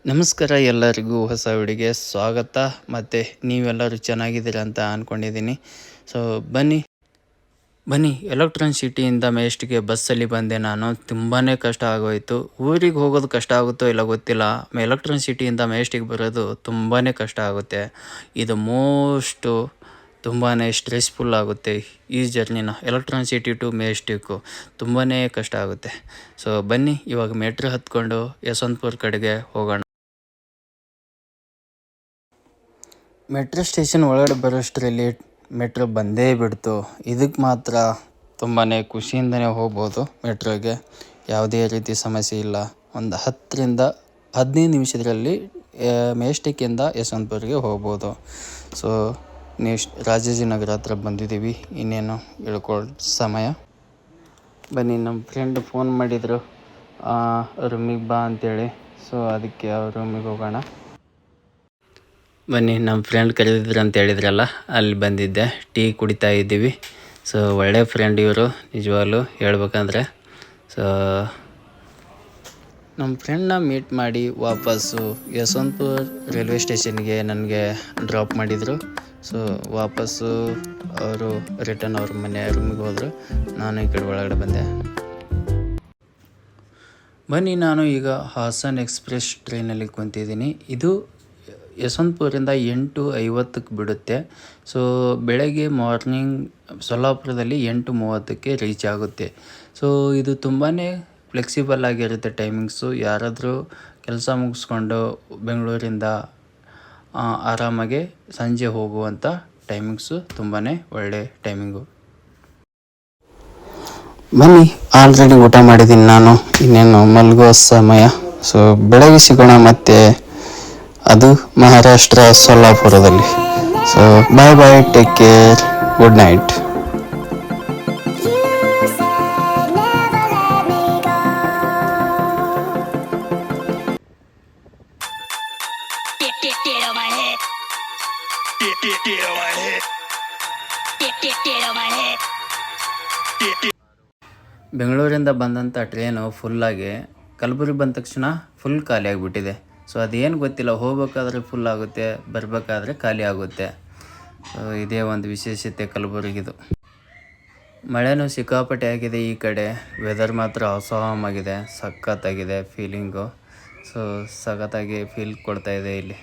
ನಮಸ್ಕಾರ, ಎಲ್ಲರಿಗೂ ಹೊಸ ವಿಡಿಯೋಗೆ ಸ್ವಾಗತ. ಮತ್ತು ನೀವೆಲ್ಲರೂ ಚೆನ್ನಾಗಿದ್ದೀರ ಅಂತ ಅಂದ್ಕೊಂಡಿದ್ದೀನಿ. ಸೊ ಬನ್ನಿ ಎಲೆಕ್ಟ್ರಾನಿಕ್ ಸಿಟಿಯಿಂದ ಮೆಜೆಸ್ಟಿಕ್ಗೆ ಬಸ್ಸಲ್ಲಿ ಬಂದೆ. ನಾನು ತುಂಬಾ ಕಷ್ಟ ಆಗೋಯಿತು. ಊರಿಗೆ ಹೋಗೋದು ಕಷ್ಟ ಆಗುತ್ತೋ ಇಲ್ಲ ಗೊತ್ತಿಲ್ಲ, ಎಲೆಕ್ಟ್ರಾನಿಕ್ ಸಿಟಿಯಿಂದ ಮೆಜೆಸ್ಟಿಕ್ ಬರೋದು ತುಂಬಾ ಕಷ್ಟ ಆಗುತ್ತೆ. ಇದು ತುಂಬಾ ಸ್ಟ್ರೆಸ್ಫುಲ್ ಆಗುತ್ತೆ ಈ ಜರ್ನಿನ. ಎಲೆಕ್ಟ್ರಾನಿಕ್ ಸಿಟಿ ಟು ಮೆಜೆಸ್ಟಿಕ್ಕು ತುಂಬಾ ಕಷ್ಟ ಆಗುತ್ತೆ. ಸೊ ಬನ್ನಿ ಇವಾಗ ಮೆಟ್ರೋ ಹತ್ಕೊಂಡು ಯಶವಂತಪುರ ಕಡೆಗೆ ಹೋಗೋಣ. ಮೆಟ್ರೋ ಸ್ಟೇಷನ್ ಒಳಗಡೆ ಬರೋಷ್ಟರಲ್ಲಿ ಮೆಟ್ರೋ ಬಂದೇ ಬಿಡ್ತು. ಇದಕ್ಕೆ ಮಾತ್ರ ತುಂಬಾ ಖುಷಿಯಿಂದನೇ ಹೋಗ್ಬೋದು. ಮೆಟ್ರೋಗೆ ಯಾವುದೇ ರೀತಿ ಸಮಸ್ಯೆ ಇಲ್ಲ. ಒಂದು 10ರಿಂದ 15 ನಿಮಿಷದಲ್ಲಿ ಮೆಜೆಸ್ಟಿಕ್ಕಿಂದ ಯಶವಂತಪುರಿಗೆ ಹೋಗ್ಬೋದು. ಸೊ ನೆಕ್ಸ್ಟ್ ರಾಜಾಜಿನಗರ ಹತ್ರ ಬಂದಿದ್ದೀವಿ. ಇನ್ನೇನು ಇಳ್ಕೊಳ್ಳೋ ಸಮಯ. ಬನ್ನಿ, ನಮ್ಮ ಫ್ರೆಂಡ್ ಫೋನ್ ಮಾಡಿದರು ರೂಮಿಗೆ ಬಾ ಅಂತೇಳಿ. ಸೊ ಅದಕ್ಕೆ ಅವ್ರ ರೂಮಿಗೆ ಹೋಗೋಣ. ಬನ್ನಿ, ನಮ್ಮ ಫ್ರೆಂಡ್ ಕರೆದಿದ್ರು ಅಂತ ಹೇಳಿದ್ರಲ್ಲ, ಅಲ್ಲಿ ಬಂದಿದ್ದೆ. ಟೀ ಕುಡಿತಾ ಇದ್ದೀವಿ. ಸೊ ಒಳ್ಳೆ ಫ್ರೆಂಡ್ ಇವರು, ನಿಜವಾಗ್ಲೂ ಹೇಳ್ಬೇಕಂದ್ರೆ. ಸೊ ನಮ್ಮ ಫ್ರೆಂಡ್ನ ಮೀಟ್ ಮಾಡಿ ವಾಪಸ್ಸು ಯಶವಂತಪುರ ರೈಲ್ವೆ ಸ್ಟೇಷನ್ಗೆ ನನಗೆ ಡ್ರಾಪ್ ಮಾಡಿದರು. ಸೊ ವಾಪಸ್ಸು ಅವರು ರಿಟರ್ನ್ ಅವ್ರ ಮನೆ ರೂಮಿಗೆ ಹೋದರು. ನಾನು ಈ ಕಡೆ ಒಳಗಡೆ ಬಂದೆ. ಬನ್ನಿ, ನಾನು ಈಗ ಹಾಸನ್ ಎಕ್ಸ್ಪ್ರೆಸ್ ಟ್ರೈನಲ್ಲಿ ಕುಂತಿದ್ದೀನಿ. ಇದು ಯಶವಂತಪುರದಿಂದ 8:50ಕ್ಕೆ ಬಿಡುತ್ತೆ. ಸೊ ಬೆಳಗ್ಗೆ ಮಾರ್ನಿಂಗ್ ಸೊಲ್ಲಾಪುರದಲ್ಲಿ 8:30ಕ್ಕೆ ರೀಚ್ ಆಗುತ್ತೆ. ಸೊ ಇದು ತುಂಬಾ ಫ್ಲೆಕ್ಸಿಬಲ್ ಆಗಿರುತ್ತೆ ಟೈಮಿಂಗ್ಸು. ಯಾರಾದರೂ ಕೆಲಸ ಮುಗಿಸ್ಕೊಂಡು ಬೆಂಗಳೂರಿಂದ ಆರಾಮಾಗಿ ಸಂಜೆ ಹೋಗುವಂಥ ಟೈಮಿಂಗ್ಸು ತುಂಬಾ ಒಳ್ಳೆ ಟೈಮಿಂಗು. ಬನ್ನಿ, ಆಲ್ರೆಡಿ ಊಟ ಮಾಡಿದ್ದೀನಿ ನಾನು. ಇನ್ನೇನು ಮಲಗೋ ಸಮಯ. ಸೊ ಬೆಳಗ್ಗೆ ಸಿಗೋಣ ಮತ್ತೆ. ಅದು ಮಹಾರಾಷ್ಟ್ರ ಸೊಲ್ಲಾಪುರದಲ್ಲಿ. So bye, take care, good night. ಬೆಂಗಳೂರಿಂದ ಬಂದಂಥ ಟ್ರೈನು ಫುಲ್ಲಾಗಿ ಕಲಬುರಗಿ ಬಂದ ತಕ್ಷಣ ಫುಲ್ ಖಾಲಿ ಆಗಿಬಿಟ್ಟಿದೆ. ಸೊ ಅದೇನು ಗೊತ್ತಿಲ್ಲ, ಹೋಗ್ಬೇಕಾದ್ರೆ ಫುಲ್ ಆಗುತ್ತೆ, ಬರಬೇಕಾದ್ರೆ ಖಾಲಿ ಆಗುತ್ತೆ. ಸೊ ಇದೇ ಒಂದು ವಿಶೇಷತೆ ಕಲಬುರಗಿದು. ಮಳೆನೂ ಸಿಕ್ಕಾಪಟ್ಟೆ ಆಗಿದೆ ಈ ಕಡೆ. ವೆದರ್ ಮಾತ್ರ ಅಸಾಮಾಗಿದೆ, ಸಖತ್ತಾಗಿದೆ ಫೀಲಿಂಗು. ಸೊ ಸಖತ್ತಾಗಿ ಫೀಲ್ ಕೊಡ್ತಾಯಿದೆ ಇಲ್ಲಿ.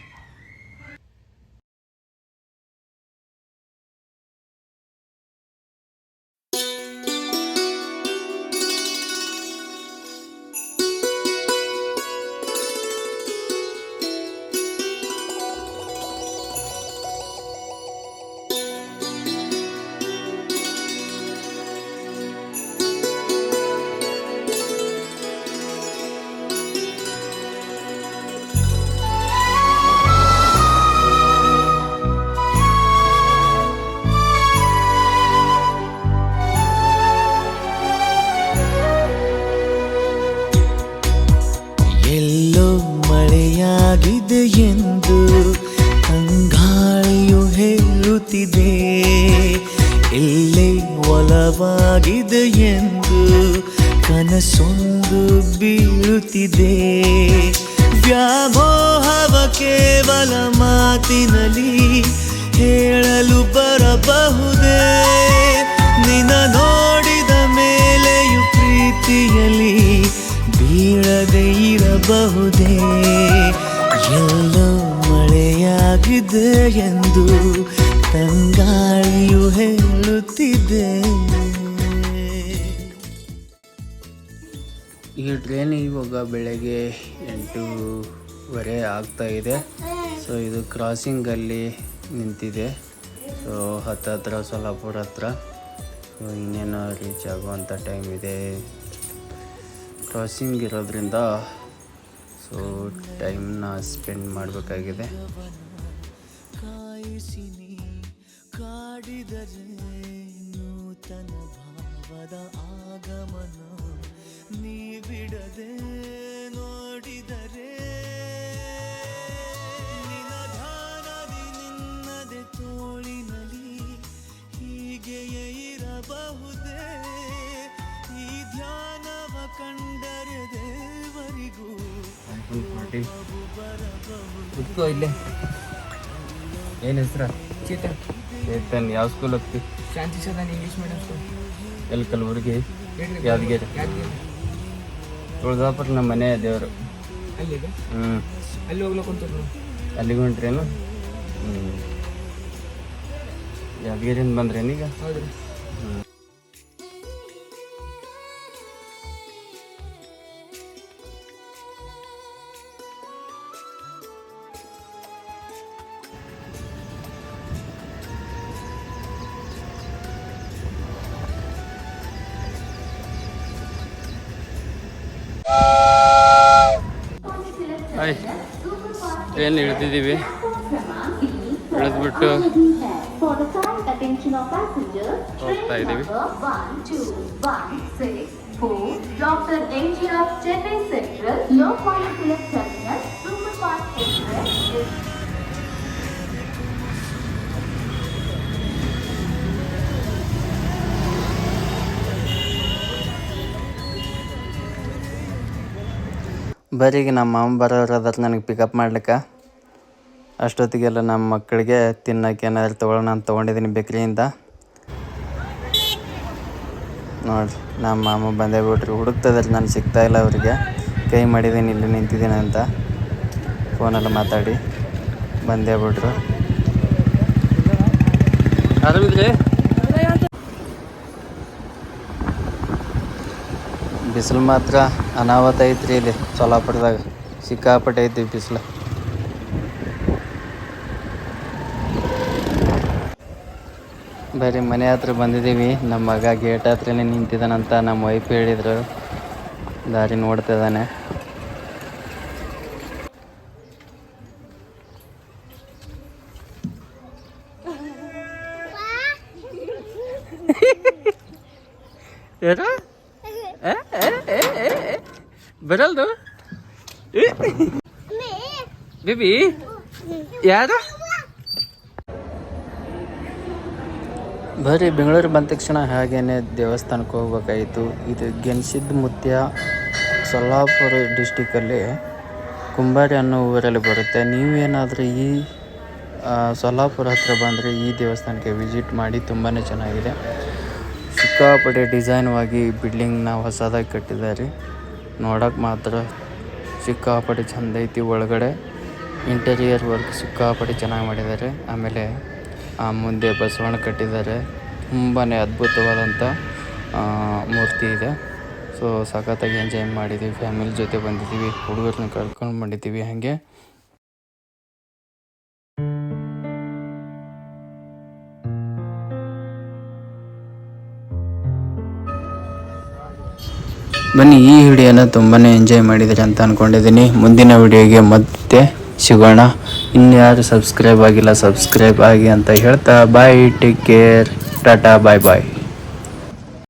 ಮಳೆಯಾಗಿದೆ ಎಂದು ತಂಗಾಳಿಯು ಹೇಳುತ್ತಿದೆ. ಎಲ್ಲೇ ಒಲವಾಗಿದೆ ಎಂದು ಕನಸೊಂದು ಬೀಳುತ್ತಿದೆ. ವ್ಯಾಮೋಹವ ಕೇವಲ ಮಾತಿನಲ್ಲಿ ಹೇಳಲು ಬರಬಹುದೇ? ನಿನ್ನ ನೋಡಿದ ಮೇಲೆಯೂ ಪ್ರೀತಿಯಲ್ಲಿ ಬೀಳದೆ ಇರಬಹುದೇ? ಎಲ್ಲೋ ಮಳೆಯಾಗಿದೆ ಎಂದು ತಂಗಾಳಿಯು ಹೇಳುತ್ತಿದೆ. ಈ ಟ್ರೈನ್ ಇವಾಗ ಬೆಳಗ್ಗೆ 8:30 ಆಗ್ತಾ ಇದೆ. ಸೊ ಇದು ಕ್ರಾಸಿಂಗಲ್ಲಿ ನಿಂತಿದೆ. ಸೊ ಹತ್ರ ಸೊಲ್ಲಾಪುರ ಹತ್ರ. ಸೊ ಇನ್ನೇನು ರೀಚ್ ಆಗುವಂಥ ಟೈಮ್ ಇದೆ. ಕ್ರಾಸಿಂಗ್ ಇರೋದ್ರಿಂದ ಸೊ ಟೈಮ್ನ ಸ್ಪೆಂಡ್ ಮಾಡಬೇಕಾಗಿದೆ. ಕಾಯಿಸಿನಿ ಕಾಡಿದರೆ ನೂತನ ಭಾವದ ಆಗಮನ, ನೀ ಬಿಡದೆ ನೋಡಿದರೆ ನಿನಧಾನದಿ ನಿನ್ನದೆ ತೋಳಿನಲ್ಲಿ ಹೀಗೆಯೇ ಇರಬಹುದೇ? ಈ ಧ್ಯಾನವ ಕಂಡರೆ ದೇವರಿಗೂ ಐತಿ. ಕುತ್ಕೋ ಇಲ್ಲೇ. ಏನು ಹೆಸ್ರ? ಚೇತನ್. ಯಾವ ಸ್ಕೂಲ್ ಹೋಗ್ತಿ? ಶಾಂತಿ ಸದನ್ ಇಂಗ್ಲೀಷ್ ಮೀಡಿಯಂ ಸ್ಕೂಲ್. ಎಲ್ಲಿ? ಕಲಬುರ್ಗಿ, ಯಾದಗಿರಿ. ತುಳಜಾಪುರ ನಮ್ಮ ಮನೆ ದೇವರು. ಅಲ್ಲಿದೆ ಹ್ಞೂ ಅಲ್ಲಿ ಹೋಗ್ಲಕ್ಕಂತ ಅಲ್ಲಿಗೆ ಹೊಂಟ್ರೇನು? ಯಾದಗಿರಿಯಿಂದ ಬಂದ್ರೇನೀಗ? ಹೌದ್ರಿ. Hi, train ಇಳಿದಿದ್ದೀವಿ. ಇಳಿದ್ಬಿಟ್ಟು ಹೋಗ್ತಾ ಇದ್ದೀವಿ. Dr. NGR Chennai Central Lokmanya Tilak Terminus Superfast Express is ಬರೀಗೆ ನಮ್ಮ ಮಾಮ ಬರೋರು ಅದ್ರ ನನಗೆ ಪಿಕಪ್ ಮಾಡ್ಲಿಕ್ಕೆ. ಅಷ್ಟೊತ್ತಿಗೆಲ್ಲ ನಮ್ಮ ಮಕ್ಕಳಿಗೆ ತಿನ್ನೋಕೆ ಏನಾದ್ರು ತೊಗೊಳ್ಳೋಣ ಅಂತ ತೊಗೊಂಡಿದ್ದೀನಿ ಬೇಕ್ರಿಯಿಂದ. ನೋಡಿರಿ, ನಮ್ಮ ಮಾಮ ಬಂದೇ ಬಿಟ್ರು. ಹುಡುಕ್ತದ್ರಿ, ನಾನು ಸಿಗ್ತಾಯಿಲ್ಲ ಅವರಿಗೆ. ಕೈ ಮಾಡಿದ್ದೀನಿ, ಇಲ್ಲಿ ನಿಂತಿದ್ದೀನಿ ಅಂತ ಫೋನೆಲ್ಲ ಮಾತಾಡಿ ಬಂದೇ ಬಿಟ್ರು. ಆರಾಮಿದ್ರಿ? ಬಿಸಿಲು ಮಾತ್ರ ಅನಾವತ್ ಐತ್ರಿ ಇಲ್ಲಿ ಸೊಲ್ಲಾಪುರದಾಗ. ಸಿಕ್ಕಾಪಟ್ಟೆ ಐತಿ ಬಿಸಿಲು. ಬರೀ ಮನೆ ಹತ್ರ ಬಂದಿದ್ದೀವಿ. ನಮ್ಮ ಮಗ ಗೇಟ್ ಹತ್ರನೇ ನಿಂತಿದ್ದಾನಂತ ನಮ್ಮ ವೈಫ್ ಹೇಳಿದರು. ದಾರಿ ನೋಡ್ತಿದ್ದಾನೆ. ಬರಲ್ದು ಬೇಬಿ ಯಾರ? ಬರೀ ಬೆಂಗಳೂರು ಬಂದ ತಕ್ಷಣ ಹಾಗೇನೆ ದೇವಸ್ಥಾನಕ್ಕೆ ಹೋಗ್ಬೇಕಾಯಿತು. ಇದು ಗೆಣಸಿದ ಮುತ್ಯ ಸೊಲ್ಲಾಪುರ ಡಿಸ್ಟಿಕಲ್ಲಿ ಕುಂಬಾರಿ ಅನ್ನೋ ಊರಲ್ಲಿ ಬರುತ್ತೆ. ನೀವೇನಾದರೂ ಈ ಸೊಲ್ಲಾಪುರ ಹತ್ರ ಬಂದರೆ ಈ ದೇವಸ್ಥಾನಕ್ಕೆ ವಿಸಿಟ್ ಮಾಡಿ. ತುಂಬಾ ಚೆನ್ನಾಗಿದೆ. ಸಿಕ್ಕಾಪಟ್ಟೆ ಡಿಸೈನ್ವಾಗಿ ಬಿಲ್ಡಿಂಗ್ನ ಹೊಸದಾಗಿ ಕಟ್ಟಿದ್ದಾರೆ. ನೋಡೋಕೆ ಮಾತ್ರ ಸಿಕ್ಕಾಪಟ್ಟೆ ಚೆಂದ ಐತಿ. ಒಳಗಡೆ ಇಂಟೀರಿಯರ್ ವರ್ಕ್ ಸಿಕ್ಕಾಪಟ್ಟೆ ಚೆನ್ನಾಗಿ ಮಾಡಿದ್ದಾರೆ. ಆಮೇಲೆ ಮುಂದೆ ಬಸವಣ್ಣ ಕಟ್ಟಿದ್ದಾರೆ. ತುಂಬಾ ಅದ್ಭುತವಾದಂಥ ಮೂರ್ತಿ ಇದೆ. ಸೊ ಸಖತ್ತಾಗಿ ಎಂಜಾಯ್ ಮಾಡಿದ್ದೀವಿ. ಫ್ಯಾಮಿಲಿ ಜೊತೆ ಬಂದಿದ್ದೀವಿ, ಹುಡುಗರನ್ನ ಕರ್ಕೊಂಡು ಬಂದಿದ್ದೀವಿ. ಹಾಗೆ ಬನ್ನಿ, ಈ ವಿಡಿಯೋನ ತುಂಬಾ ಎಂಜಾಯ್ ಮಾಡಿದ್ದೀರಿ ಅಂತ ಅಂದ್ಕೊಂಡಿದ್ದೀನಿ. ಮುಂದಿನ ವಿಡಿಯೋಗೆ ಮತ್ತೆ ಸಿಗೋಣ. ಇನ್ಯಾರು ಸಬ್ಸ್ಕ್ರೈಬ್ ಆಗಿಲ್ಲ ಸಬ್ಸ್ಕ್ರೈಬ್ ಆಗಿ ಅಂತ ಹೇಳ್ತಾ ಬಾಯ್, ಟೇಕ್ ಕೇರ್, ಟಾಟಾ, ಬಾಯ್ ಬಾಯ್.